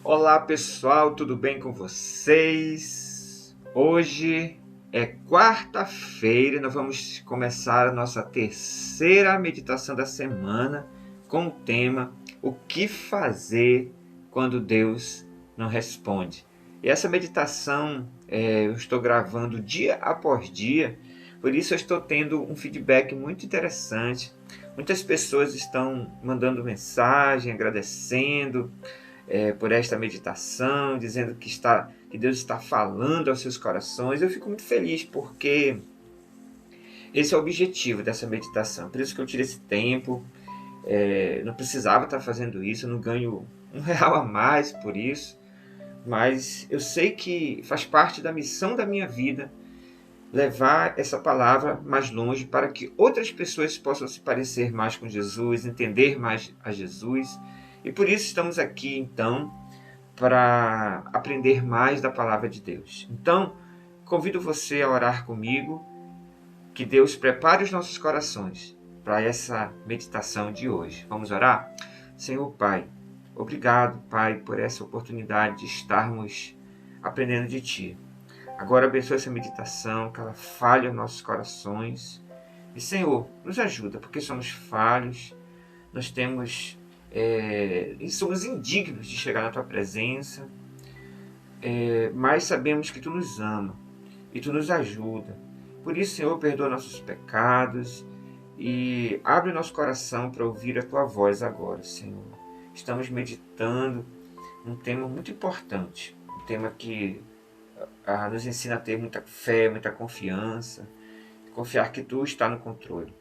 Olá pessoal, tudo bem com vocês? Hoje é quarta-feira e nós vamos começar a nossa terceira meditação da semana com o tema O que fazer quando Deus não responde? E essa meditação eu estou gravando dia após dia, por isso eu estou tendo um feedback muito interessante. Muitas pessoas estão mandando mensagem, agradecendo por esta meditação, dizendo que Deus está falando aos seus corações. Eu fico muito feliz porque esse é o objetivo dessa meditação. Por isso que eu tirei esse tempo. Não precisava estar fazendo isso, eu não ganho R$ 1 a mais por isso, mas eu sei que faz parte da missão da minha vida levar essa palavra mais longe para que outras pessoas possam se parecer mais com Jesus, entender mais a Jesus. E por isso estamos aqui, então, para aprender mais da palavra de Deus. Então, convido você a orar comigo, que Deus prepare os nossos corações para essa meditação de hoje. Vamos orar? Senhor Pai, obrigado, Pai, por essa oportunidade de estarmos aprendendo de Ti. Agora abençoa essa meditação, que ela fale aos nossos corações. E, Senhor, nos ajuda, porque somos falhos, nós temos e somos indignos de chegar na Tua presença, mas sabemos que Tu nos ama e Tu nos ajuda. Por isso, Senhor, perdoa nossos pecados e abre nosso coração para ouvir a Tua voz agora, Senhor. Estamos meditando um tema muito importante, um tema que nos ensina a ter muita fé, muita confiança, confiar que Tu está no controle.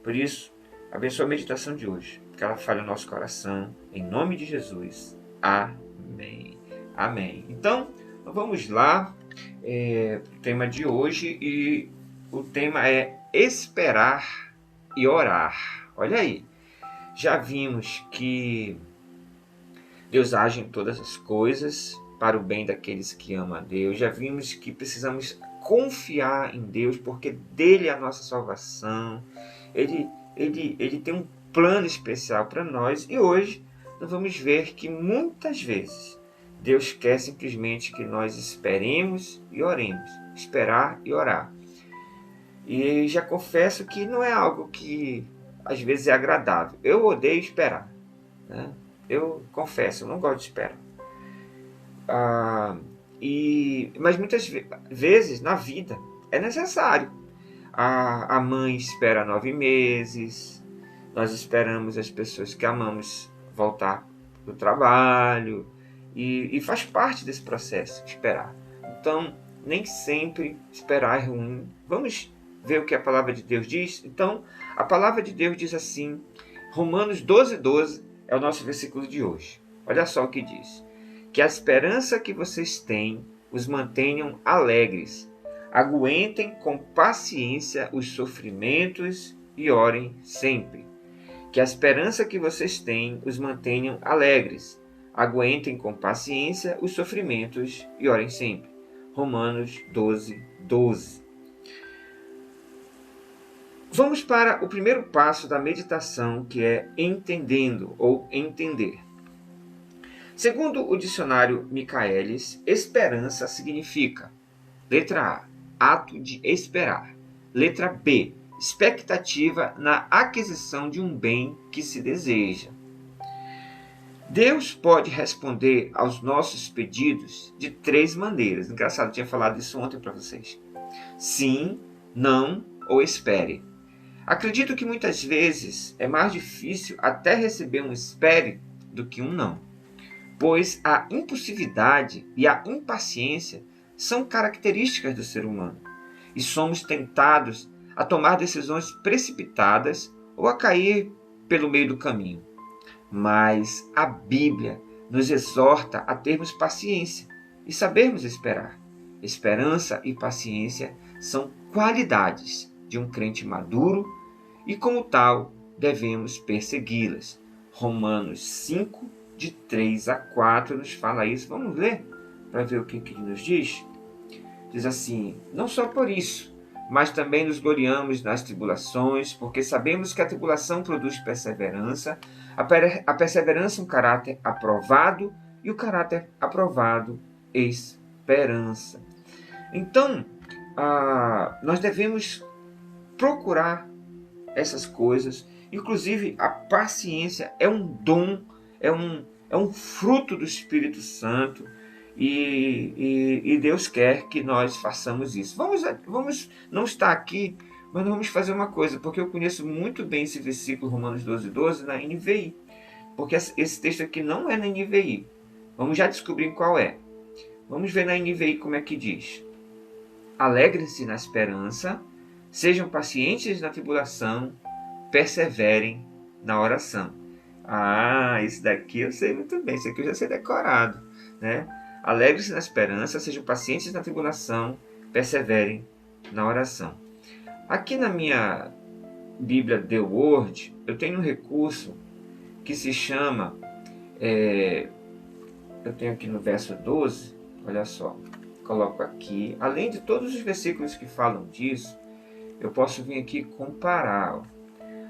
Por isso, abençoa a meditação de hoje, que ela fale no nosso coração, em nome de Jesus. Amém. Amém. Então, vamos lá, o tema de hoje, e o tema é esperar e orar. Olha aí, já vimos que Deus age em todas as coisas para o bem daqueles que amam a Deus. Já vimos que precisamos confiar em Deus, porque dele é a nossa salvação. Ele tem um plano especial para nós. E hoje nós vamos ver que muitas vezes Deus quer simplesmente que nós esperemos e oremos. Esperar e orar. E já confesso que não é algo que às vezes é agradável. Eu odeio esperar, né? Eu confesso, eu não gosto de esperar. Mas muitas vezes na vida é necessário. A mãe espera 9 meses, nós esperamos as pessoas que amamos voltar do trabalho, e faz parte desse processo, esperar. Então, nem sempre esperar é ruim. Vamos ver o que a palavra de Deus diz? Então, a palavra de Deus diz assim, Romanos 12:12 é o nosso versículo de hoje. Olha só o que diz. Que a esperança que vocês têm os mantenham alegres. Aguentem com paciência os sofrimentos e orem sempre. Que a esperança que vocês têm os mantenham alegres. Aguentem com paciência os sofrimentos e orem sempre. Romanos 12:12. Vamos para o primeiro passo da meditação, que é entendendo ou entender. Segundo o dicionário Michaelis, esperança significa: letra A, ato de esperar. Letra B, expectativa na aquisição de um bem que se deseja. Deus pode responder aos nossos pedidos de 3 maneiras. Engraçado, eu tinha falado isso ontem para vocês. Sim, não ou espere. Acredito que muitas vezes é mais difícil até receber um espere do que um não, pois a impulsividade e a impaciência são características do ser humano e somos tentados a tomar decisões precipitadas ou a cair pelo meio do caminho. Mas a Bíblia nos exorta a termos paciência e sabermos esperar. Esperança e paciência são qualidades de um crente maduro e, como tal, devemos persegui-las. Romanos 5, de 3-4, nos fala isso. Vamos ler para ver o que ele nos diz? Diz assim: não só por isso, mas também nos gloriamos nas tribulações, porque sabemos que a tribulação produz perseverança, a perseverança um caráter aprovado, e o caráter aprovado, esperança. Então, nós devemos procurar essas coisas. Inclusive, a paciência é um dom, é um fruto do Espírito Santo. E Deus quer que nós façamos isso. Vamos não estar aqui, mas nós vamos fazer uma coisa, porque eu conheço muito bem esse versículo, Romanos 12:12, na NVI. Porque esse texto aqui não é na NVI. Vamos já descobrir qual é. Vamos ver na NVI como é que diz. Alegrem-se na esperança, sejam pacientes na tribulação, perseverem na oração. Esse daqui eu sei muito bem, esse aqui eu já sei decorado, né? Alegrem-se na esperança, sejam pacientes na tribulação, perseverem na oração. Aqui na minha Bíblia The Word, eu tenho um recurso que se chama, eu tenho aqui no verso 12, olha só, coloco aqui, além de todos os versículos que falam disso, eu posso vir aqui comparar.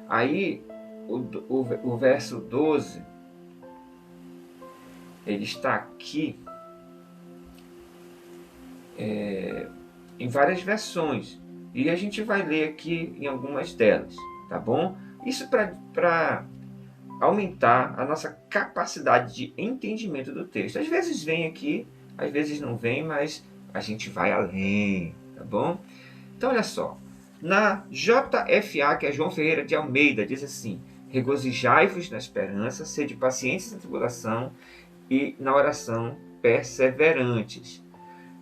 Aí, o verso 12, ele está aqui em várias versões. E a gente vai ler aqui em algumas delas, tá bom? Isso para aumentar a nossa capacidade de entendimento do texto. Às vezes vem aqui, às vezes não vem, mas a gente vai além, tá bom? Então, olha só. Na JFA, que é João Ferreira de Almeida, diz assim: regozijai-vos na esperança, sede pacientes na tribulação e na oração perseverantes.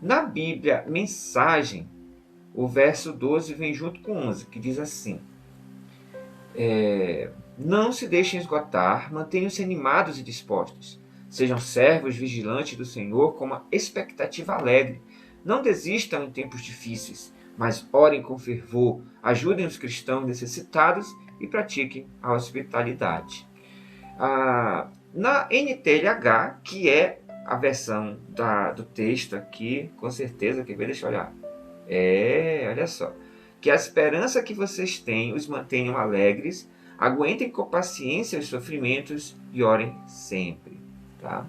Na Bíblia Mensagem, o verso 12 vem junto com 11, que diz assim: não se deixem esgotar, mantenham-se animados e dispostos. Sejam servos vigilantes do Senhor com uma expectativa alegre. Não desistam em tempos difíceis, mas orem com fervor, ajudem os cristãos necessitados e pratiquem a hospitalidade. Na NTLH, que é a versão do texto aqui, com certeza, quer ver? Deixa eu olhar. Olha só. Que a esperança que vocês têm os mantenham alegres, aguentem com paciência os sofrimentos e orem sempre. Tá?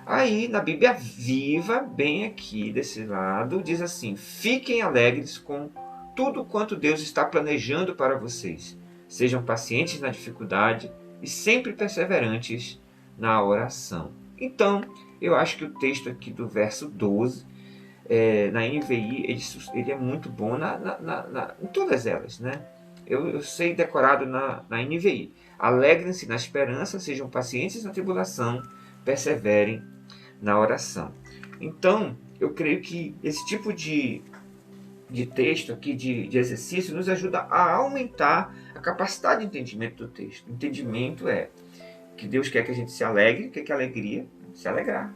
Aí, na Bíblia Viva, bem aqui desse lado, diz assim: fiquem alegres com tudo quanto Deus está planejando para vocês. Sejam pacientes na dificuldade e sempre perseverantes na oração. Então, eu acho que o texto aqui do verso 12, na NVI, ele é muito bom em todas elas, né? Eu sei decorado na NVI. Alegrem-se na esperança, sejam pacientes na tribulação, perseverem na oração. Então, eu creio que esse tipo de texto aqui, de exercício, nos ajuda a aumentar a capacidade de entendimento do texto. Entendimento é que Deus quer que a gente se alegre. O que é alegria? Se alegrar.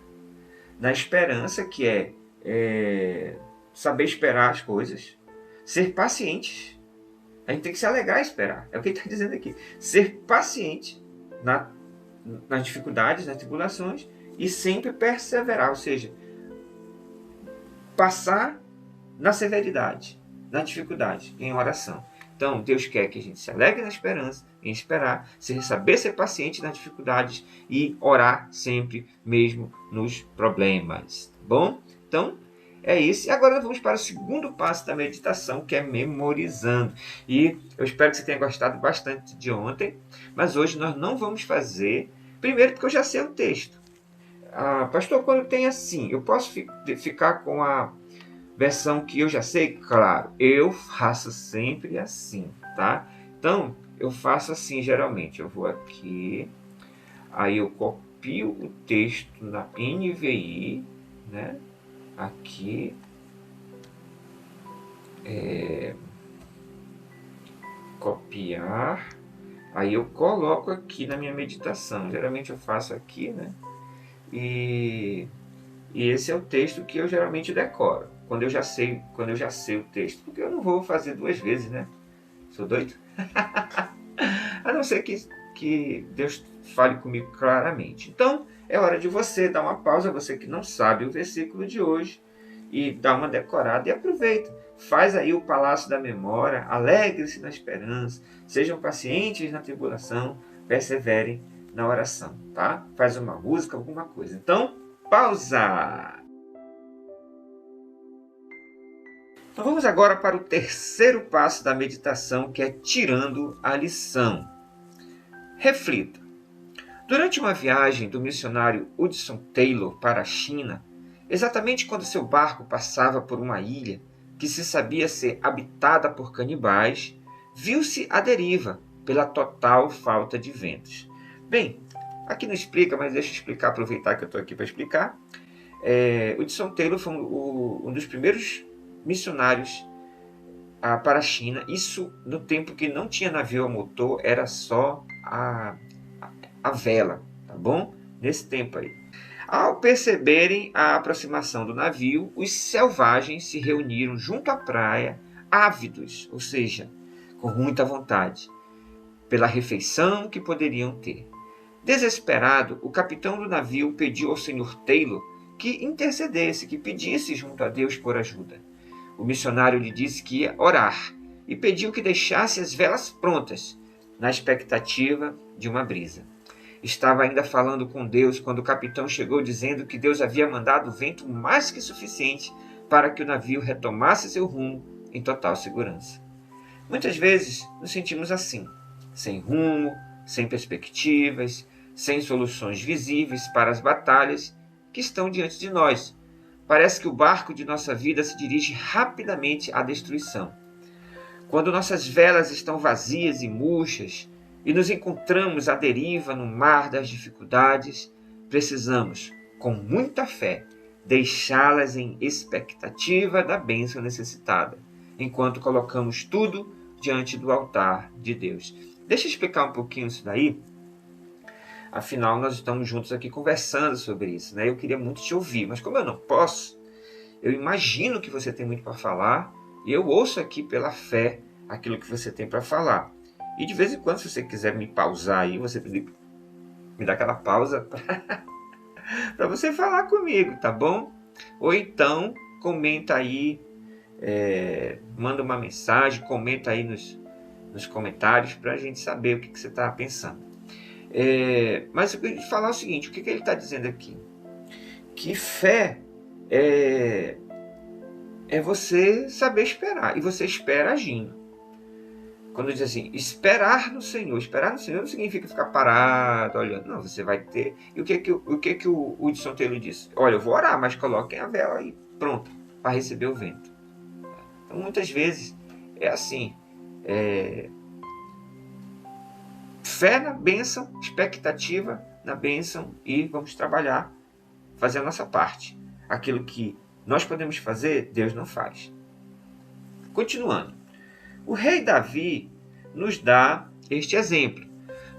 Na esperança, que é saber esperar as coisas. Ser pacientes. A gente tem que se alegrar e esperar. É o que ele está dizendo aqui. Ser paciente nas dificuldades, nas tribulações, e sempre perseverar, ou seja, passar na severidade, na dificuldade, em oração. Então, Deus quer que a gente se alegre na esperança, em esperar, saber ser paciente nas dificuldades e orar sempre, mesmo nos problemas. Bom? Então, é isso. E agora vamos para o segundo passo da meditação, que é memorizando. E eu espero que você tenha gostado bastante de ontem, mas hoje nós não vamos fazer, primeiro porque eu já sei o texto. Pastor, quando tem assim, eu posso ficar com a versão que eu já sei? Claro, eu faço sempre assim, tá? Então, eu faço assim geralmente. Eu vou aqui, aí eu copio o texto na NVI, né? Aqui. Copiar. Aí eu coloco aqui na minha meditação. Geralmente eu faço aqui, né? E esse é o texto que eu geralmente decoro. Quando eu já sei o texto. Porque eu não vou fazer duas vezes, né? Sou doido? A não ser que Deus fale comigo claramente. Então, é hora de você dar uma pausa, você que não sabe o versículo de hoje, e dar uma decorada e aproveita. Faz aí o palácio da memória, alegre-se na esperança, sejam pacientes na tribulação, perseverem na oração, tá? Faz uma música, alguma coisa. Então, pausa! Então vamos agora para o terceiro passo da meditação, que é tirando a lição. Reflita. Durante uma viagem do missionário Hudson Taylor para a China, exatamente quando seu barco passava por uma ilha que se sabia ser habitada por canibais, viu-se à deriva pela total falta de ventos. Bem, aqui não explica, mas deixa eu explicar, aproveitar que eu estou aqui para explicar. Hudson Taylor foi um dos primeiros missionários para a China, isso no tempo que não tinha navio a motor, era só a vela, tá bom? Nesse tempo aí. Ao perceberem a aproximação do navio, os selvagens se reuniram junto à praia, ávidos, ou seja, com muita vontade, pela refeição que poderiam ter. Desesperado, o capitão do navio pediu ao Sr. Taylor que intercedesse, que pedisse junto a Deus por ajuda. O missionário lhe disse que ia orar e pediu que deixasse as velas prontas, na expectativa de uma brisa. Estava ainda falando com Deus quando o capitão chegou dizendo que Deus havia mandado vento mais que suficiente para que o navio retomasse seu rumo em total segurança. Muitas vezes nos sentimos assim, sem rumo, sem perspectivas, sem soluções visíveis para as batalhas que estão diante de nós. Parece que o barco de nossa vida se dirige rapidamente à destruição. Quando nossas velas estão vazias e murchas e nos encontramos à deriva no mar das dificuldades, precisamos, com muita fé, deixá-las em expectativa da bênção necessitada, enquanto colocamos tudo diante do altar de Deus. Deixa eu explicar um pouquinho isso daí. Afinal, nós estamos juntos aqui conversando sobre isso, né? Eu queria muito te ouvir, mas como eu não posso, eu imagino que você tem muito para falar e eu ouço aqui pela fé aquilo que você tem para falar. E de vez em quando, se você quiser me pausar aí, você me dá aquela pausa para você falar comigo, tá bom? Ou então, comenta aí, manda uma mensagem, comenta aí nos comentários para a gente saber o que você está pensando. Mas eu queria te falar o seguinte, o que ele está dizendo aqui? Que fé é você saber esperar, e você espera agindo. Quando diz assim, esperar no Senhor não significa ficar parado, olhando, não, você vai ter. E o que o Hudson Taylor disse? Olha, eu vou orar, mas coloquem a vela aí, pronto, para receber o vento. Então, muitas vezes, é assim, fé na bênção, expectativa na bênção, e vamos trabalhar, fazer a nossa parte. Aquilo que nós podemos fazer, Deus não faz. Continuando. O rei Davi nos dá este exemplo.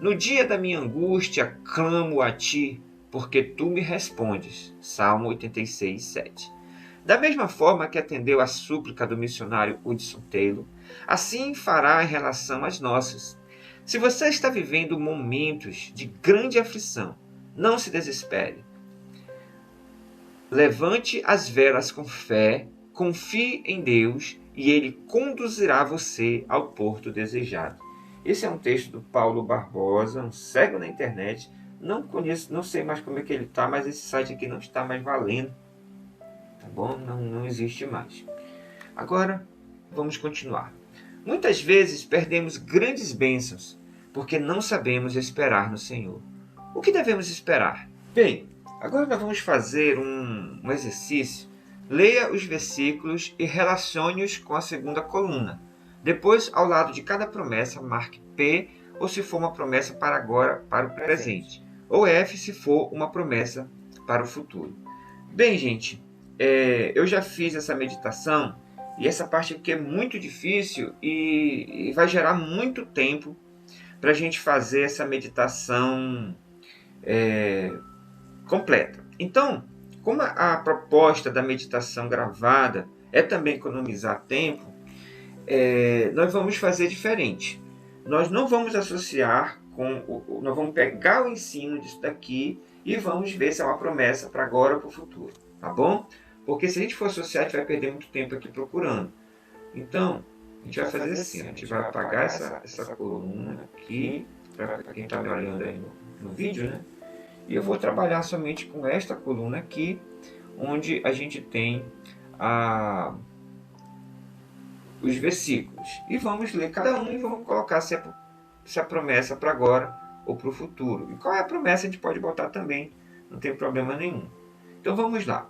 No dia da minha angústia, clamo a ti, porque tu me respondes. Salmo 86, 7. Da mesma forma que atendeu à súplica do missionário Hudson Taylor, assim fará em relação às nossas. Se você está vivendo momentos de grande aflição, não se desespere. Levante as velas com fé, confie em Deus e Ele conduzirá você ao porto desejado. Esse é um texto do Paulo Barbosa, um cego na internet. Não conheço, não sei mais como é que ele está, mas esse site aqui não está mais valendo. Tá bom? Não existe mais. Agora, vamos continuar. Muitas vezes perdemos grandes bênçãos porque não sabemos esperar no Senhor. O que devemos esperar? Bem, agora nós vamos fazer um exercício. Leia os versículos e relacione-os com a segunda coluna. Depois, ao lado de cada promessa, marque P, ou se for uma promessa para agora, para o presente. Ou F, se for uma promessa para o futuro. Bem, gente, eu já fiz essa meditação, e essa parte aqui é muito difícil e vai gerar muito tempo para a gente fazer essa meditação completa. Então, como a proposta da meditação gravada é também economizar tempo, nós vamos fazer diferente. Nós não vamos associar nós vamos pegar o ensino disso daqui e vamos ver se é uma promessa para agora ou para o futuro, tá bom? Porque se a gente for associar, a gente vai perder muito tempo aqui procurando. Então, a gente vai fazer assim, a gente vai apagar essa coluna aqui, para quem está me olhando aí no vídeo, né? E eu vou trabalhar somente com esta coluna aqui, onde a gente tem os versículos. E vamos ler cada um e vamos colocar se a promessa para agora ou para o futuro. E qual é a promessa a gente pode botar também, não tem problema nenhum. Então vamos lá.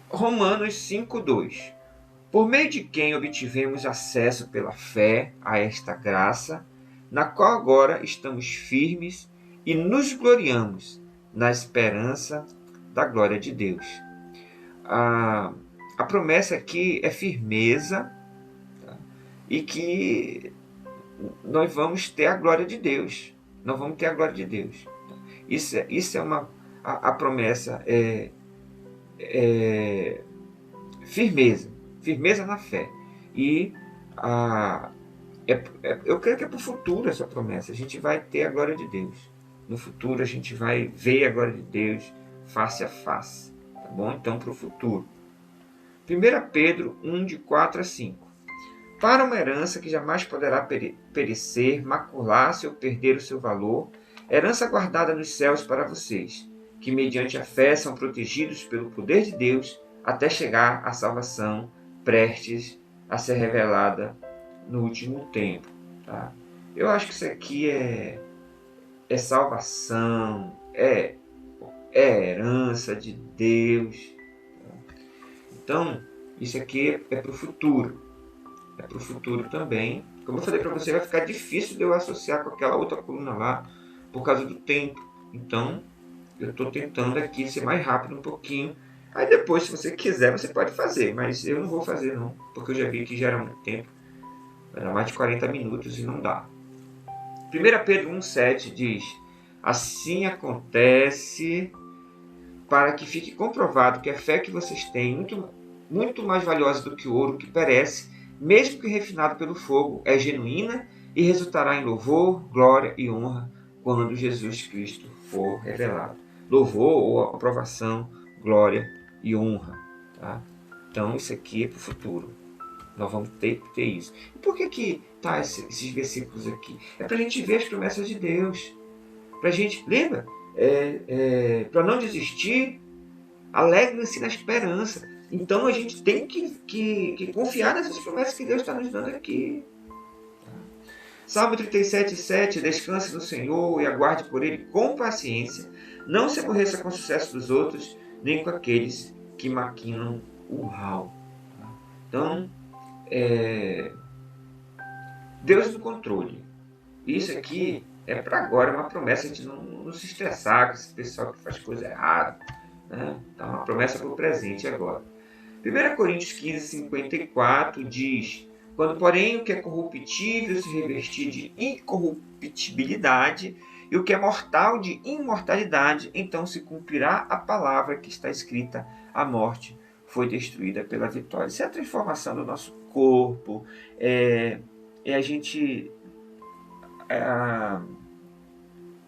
Romanos 5:2. Por meio de quem obtivemos acesso pela fé a esta graça, na qual agora estamos firmes e nos gloriamos na esperança da glória de Deus. A promessa aqui é firmeza, tá? E que nós vamos ter a glória de Deus. Nós vamos ter a glória de Deus. Isso é a promessa firmeza. Firmeza na fé. E eu creio que é para o futuro essa promessa. A gente vai ter a glória de Deus. No futuro a gente vai ver a glória de Deus face a face. Tá bom? Então, para o futuro. 1 Pedro 1, de 4 a 5. Para uma herança que jamais poderá perecer, macular-se ou perder o seu valor, herança guardada nos céus para vocês, que mediante a fé são protegidos pelo poder de Deus até chegar à salvação prestes a ser revelada no último tempo. Tá? Eu acho que isso aqui é salvação, é herança de Deus. Então, isso aqui é para o futuro. É para o futuro também. Como eu falei para você, vai ficar difícil de eu associar com aquela outra coluna lá, por causa do tempo. Então, eu estou tentando aqui ser mais rápido um pouquinho. Aí depois, se você quiser, você pode fazer. Mas eu não vou fazer não, porque eu já vi que já era muito tempo. Era mais de 40 minutos e não dá. 1 Pedro 1,7 diz: assim acontece para que fique comprovado que a fé que vocês têm, muito mais valiosa do que o ouro que perece, mesmo que refinado pelo fogo, é genuína e resultará em louvor, glória e honra quando Jesus Cristo for revelado. Louvor ou aprovação, glória e honra. Tá? Então isso aqui é para o futuro. Nós vamos ter isso. E por que tá esses versículos aqui? É para a gente ver as promessas de Deus. Para a gente, lembra? Para não desistir, alegre-se na esperança. Então a gente tem que confiar nessas promessas que Deus está nos dando aqui. Salmo 37:7. Descanse no Senhor e aguarde por Ele com paciência. Não se aborreça com o sucesso dos outros, nem com aqueles que maquinam o mal. Então, Deus no controle. Isso aqui é para agora, é uma promessa. A gente não se estressar com esse pessoal que faz coisa errada. Né? Então, é uma promessa para o presente agora. 1 Coríntios 15:54 diz: quando, porém, o que é corruptível se revestir de incorruptibilidade e o que é mortal de imortalidade, então se cumprirá a palavra que está escrita: a morte foi destruída pela vitória. Isso é a transformação do nosso corpo, é a gente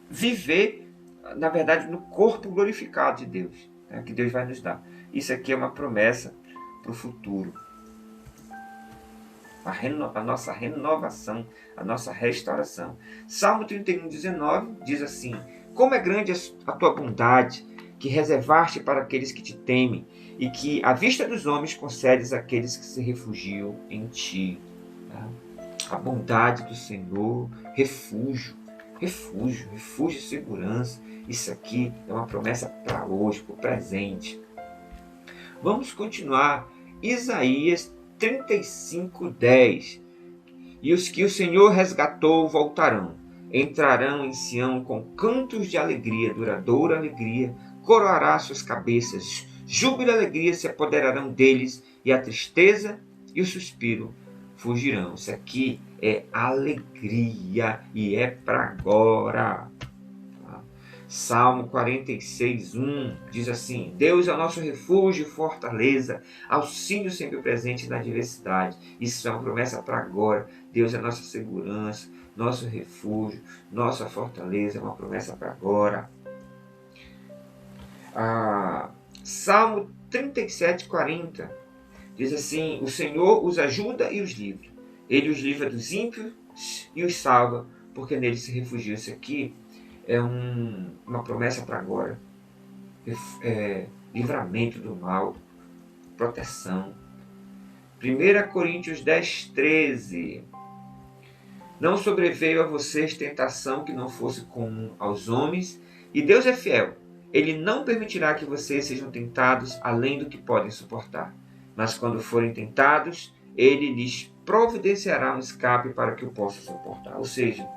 viver, na verdade, no corpo glorificado de Deus, né, que Deus vai nos dar. Isso aqui é uma promessa para o futuro. A nossa renovação, a nossa restauração. Salmo 31:19 diz assim: como é grande a tua bondade, que reservaste para aqueles que te temem, e que, à vista dos homens, concedes àqueles que se refugiam em ti. Tá? A bondade do Senhor, refúgio e segurança. Isso aqui é uma promessa para hoje, para o presente. Vamos continuar. Isaías 35:10. E os que o Senhor resgatou voltarão, entrarão em Sião com cantos de alegria, duradoura alegria, coroará suas cabeças, júbilo e alegria se apoderarão deles, e a tristeza e o suspiro fugirão. Isso aqui é alegria e é para agora. Salmo 46:1 diz assim: Deus é o nosso refúgio e fortaleza, auxílio sempre presente na adversidade. Isso é uma promessa para agora. Deus é a nossa segurança, nosso refúgio, nossa fortaleza, é uma promessa para agora. Salmo 37:40 diz assim: o Senhor os ajuda e os livra. Ele os livra dos ímpios e os salva porque nele se refugiou. Isso aqui é uma promessa para agora. Livramento do mal, proteção. 1 Coríntios 10, 13. Não sobreveio a vocês tentação que não fosse comum aos homens, e Deus é fiel. Ele não permitirá que vocês sejam tentados além do que podem suportar. Mas quando forem tentados, Ele lhes providenciará um escape para que o possam suportar. Ou seja,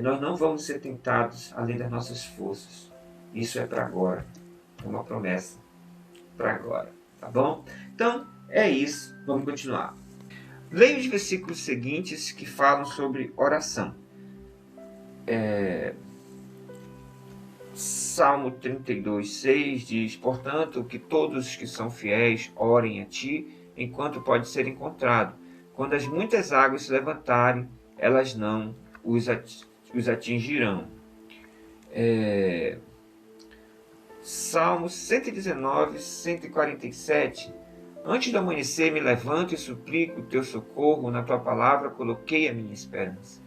nós não vamos ser tentados além das nossas forças. Isso é para agora. É uma promessa para agora. Tá bom? Então, é isso. Vamos continuar. Leia os versículos seguintes que falam sobre oração. Salmo 32, 6 diz: portanto, que todos os que são fiéis orem a ti, enquanto pode ser encontrado. Quando as muitas águas se levantarem, elas não os atingirão. Salmo 119, 147. Antes do amanhecer me levanto e suplico o teu socorro, na tua palavra coloquei a minha esperança.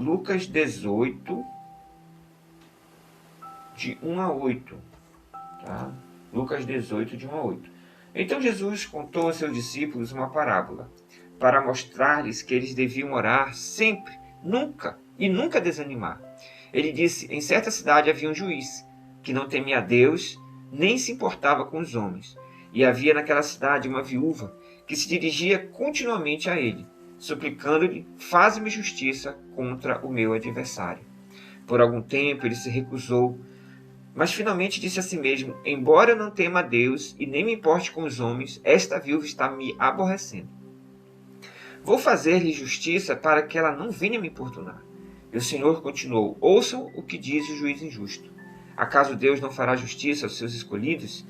Lucas 18, de 1 a 8. Tá? Lucas 18, de 1 a 8. Então Jesus contou aos seus discípulos uma parábola, para mostrar-lhes que eles deviam orar sempre, nunca desanimar. Ele disse: em certa cidade havia um juiz, que não temia a Deus, nem se importava com os homens. E havia naquela cidade uma viúva que se dirigia continuamente a ele, suplicando-lhe: faze-me justiça contra o meu adversário. Por algum tempo ele se recusou, mas finalmente disse a si mesmo: embora eu não tema a Deus e nem me importe com os homens, esta viúva está me aborrecendo. Vou fazer-lhe justiça para que ela não venha me importunar. E o Senhor continuou: ouçam o que diz o juiz injusto. Acaso Deus não fará justiça aos seus escolhidos,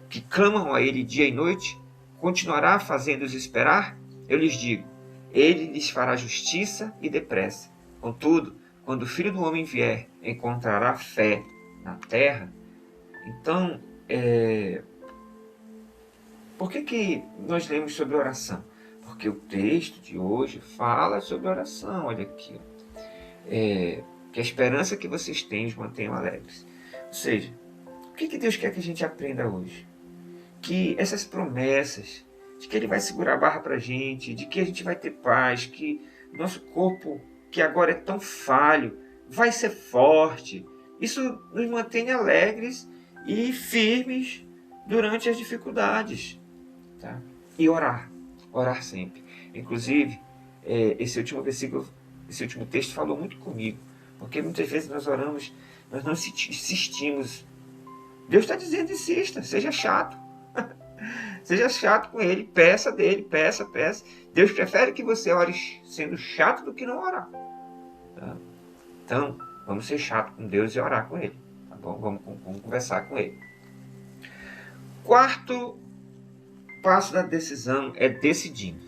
que clamam a Ele dia e noite? Continuará fazendo-os esperar? Eu lhes digo: Ele lhes fará justiça e depressa. Contudo, quando o Filho do Homem vier, encontrará fé na terra? Então, por que nós lemos sobre oração? Porque o texto de hoje fala sobre oração. Olha aqui. Que a esperança que vocês têm os mantenham alegres. Ou seja, o que Deus quer que a gente aprenda hoje? Que essas promessas de que Ele vai segurar a barra para a gente, de que a gente vai ter paz, que nosso corpo, que agora é tão falho, vai ser forte. Isso nos mantém alegres e firmes durante as dificuldades. Tá? E orar sempre. Inclusive, esse último versículo, esse último texto falou muito comigo, porque muitas vezes nós oramos, nós não insistimos. Deus está dizendo: insista, seja chato. Seja chato com Ele, peça dele, peça. Deus prefere que você ore sendo chato do que não orar. Tá? Então, vamos ser chato com Deus e orar com Ele. Tá bom? Vamos conversar com Ele. Quarto passo da decisão é decidindo.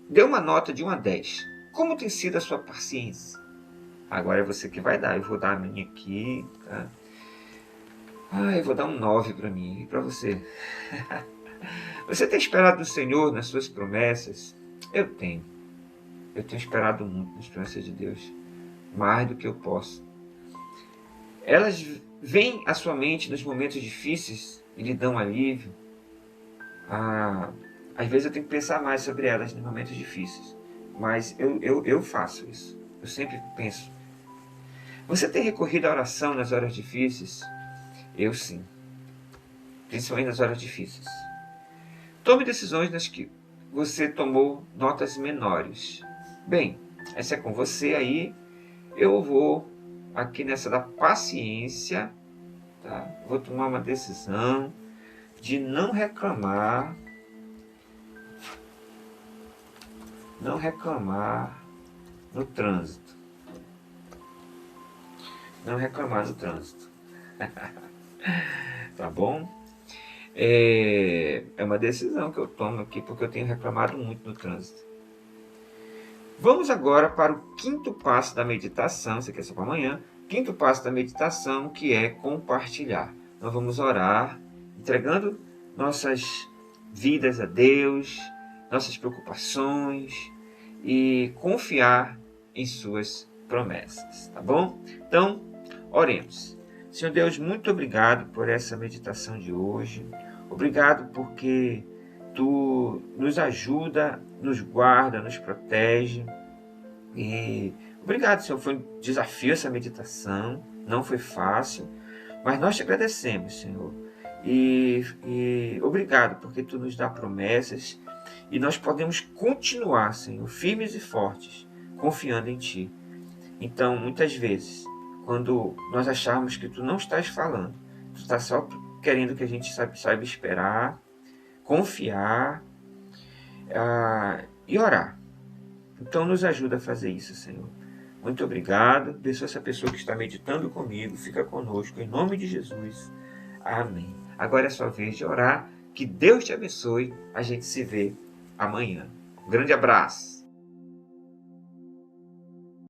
Dê uma nota de 1 a 10. Como tem sido a sua paciência? Agora é você que vai dar. Eu vou dar a minha aqui. Tá? Eu vou dar um 9 para mim e para você. Você tem esperado no Senhor, nas suas promessas? Eu tenho. Eu tenho esperado muito nas promessas de Deus. Mais do que eu posso. Elas vêm à sua mente nos momentos difíceis e lhe dão alívio. Às vezes eu tenho que pensar mais sobre elas nos momentos difíceis. Mas eu faço isso. Eu sempre penso. Você tem recorrido à oração nas horas difíceis? Eu sim. Principalmente nas horas difíceis. Tome decisões nas que você tomou notas menores. Bem, essa é com você aí. Eu vou aqui nessa da paciência. Tá? Vou tomar uma decisão de não reclamar. Não reclamar no trânsito. Não reclamar no trânsito. Tá bom? É uma decisão que eu tomo aqui, porque eu tenho reclamado muito no trânsito. Vamos agora para o quinto passo da meditação. Isso aqui é só para amanhã. Quinto passo da meditação, que é compartilhar. Nós vamos orar, entregando nossas vidas a Deus, nossas preocupações, e confiar em suas promessas, tá bom? Então, oremos. Senhor Deus, muito obrigado por essa meditação de hoje. Obrigado porque Tu nos ajuda, nos guarda, nos protege. E obrigado, Senhor. Foi um desafio essa meditação, não foi fácil, mas nós te agradecemos, Senhor. E obrigado porque Tu nos dá promessas e nós podemos continuar, Senhor, firmes e fortes, confiando em Ti. Então, muitas vezes, quando nós acharmos que Tu não estás falando, Tu está só querendo que a gente saiba esperar, confiar e orar. Então, nos ajuda a fazer isso, Senhor. Muito obrigado. Abençoa essa pessoa que está meditando comigo. Fica conosco, em nome de Jesus. Amém. Agora é sua vez de orar. Que Deus te abençoe. A gente se vê amanhã. Um grande abraço.